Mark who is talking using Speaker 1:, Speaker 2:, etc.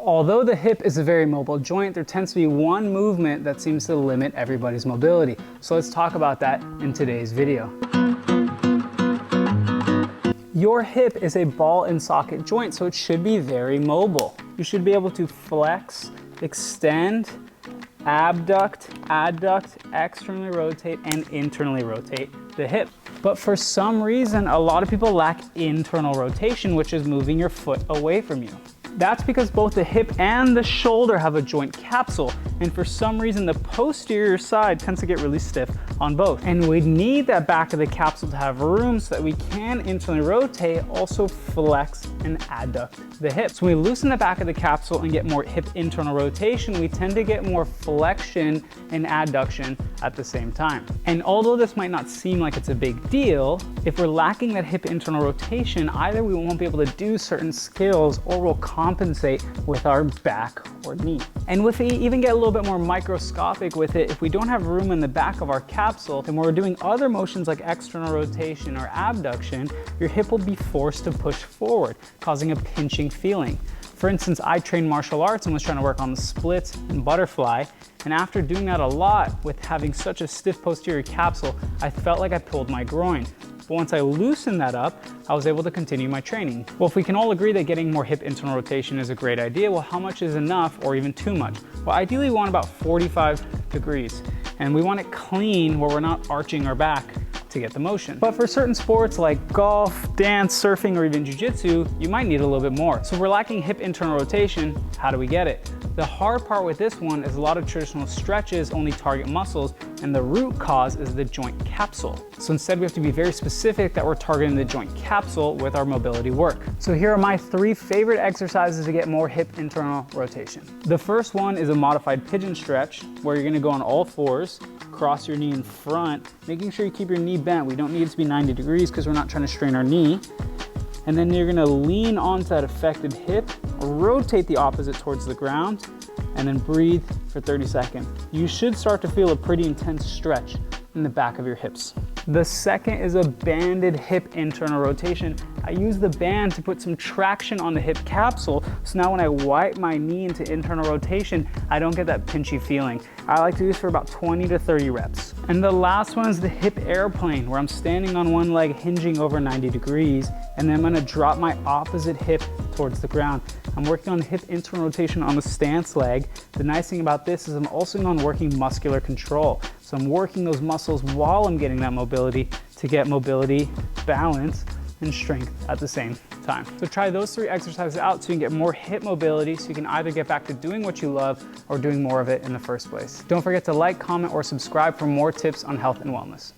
Speaker 1: Although the hip is a very mobile joint, there tends to be one movement that seems to limit everybody's mobility. So let's talk about that in today's video. Your hip is a ball and socket joint, so it should be very mobile. You should be able to flex, extend, abduct, adduct, externally rotate, and internally rotate the hip. But for some reason, a lot of people lack internal rotation, which is moving your foot away from you. That's because both the hip and the shoulder have a joint capsule, and for some reason the posterior side tends to get really stiff on both. And we need that back of the capsule to have room so that we can internally rotate, also flex and adduct the hip. So when we loosen the back of the capsule and get more hip internal rotation, we tend to get more flexion and adduction at the same time. And although this might not seem like it's a big deal, if we're lacking that hip internal rotation, either we won't be able to do certain skills or we'll compensate with our back or knee. And if we even get a little bit more microscopic with it, if we don't have room in the back of our capsule, then when we're doing other motions like external rotation or abduction, your hip will be forced to push forward, causing a pinching feeling. For instance, I trained martial arts and was trying to work on the splits and butterfly, and after doing that a lot with having such a stiff posterior capsule, I felt like I pulled my groin. But once I loosened that up, I was able to continue my training. Well, if we can all agree that getting more hip internal rotation is a great idea, well, how much is enough or even too much? Well, ideally we want about 45 degrees, and we want it clean where we're not arching our back to get the motion. But for certain sports like golf, dance, surfing, or even jiu-jitsu, you might need a little bit more. So if we're lacking hip internal rotation, how do we get it? The hard part with this one is a lot of traditional stretches only target muscles, and the root cause is the joint capsule. So instead we have to be very specific that we're targeting the joint capsule with our mobility work. So here are my 3 favorite exercises to get more hip internal rotation. The first one is a modified pigeon stretch, where you're gonna go on all fours, cross your knee in front, making sure you keep your knee bent. We don't need it to be 90 degrees because we're not trying to strain our knee. And then you're gonna lean onto that affected hip, rotate the opposite towards the ground, and then breathe for 30 seconds. You should start to feel a pretty intense stretch in the back of your hips. The second is a banded hip internal rotation. I use the band to put some traction on the hip capsule, so now when I wipe my knee into internal rotation, I don't get that pinchy feeling. I like to do this for about 20 to 30 reps. And the last one is the hip airplane, where I'm standing on one leg hinging over 90 degrees, and then I'm gonna drop my opposite hip towards the ground. I'm working on hip internal rotation on the stance leg. The nice thing about this is I'm also working muscular control. So I'm working those muscles while I'm getting that mobility to get mobility, balance, and strength at the same time. So try those 3 exercises out so you can get more hip mobility, so you can either get back to doing what you love or doing more of it in the first place. Don't forget to like, comment, or subscribe for more tips on health and wellness.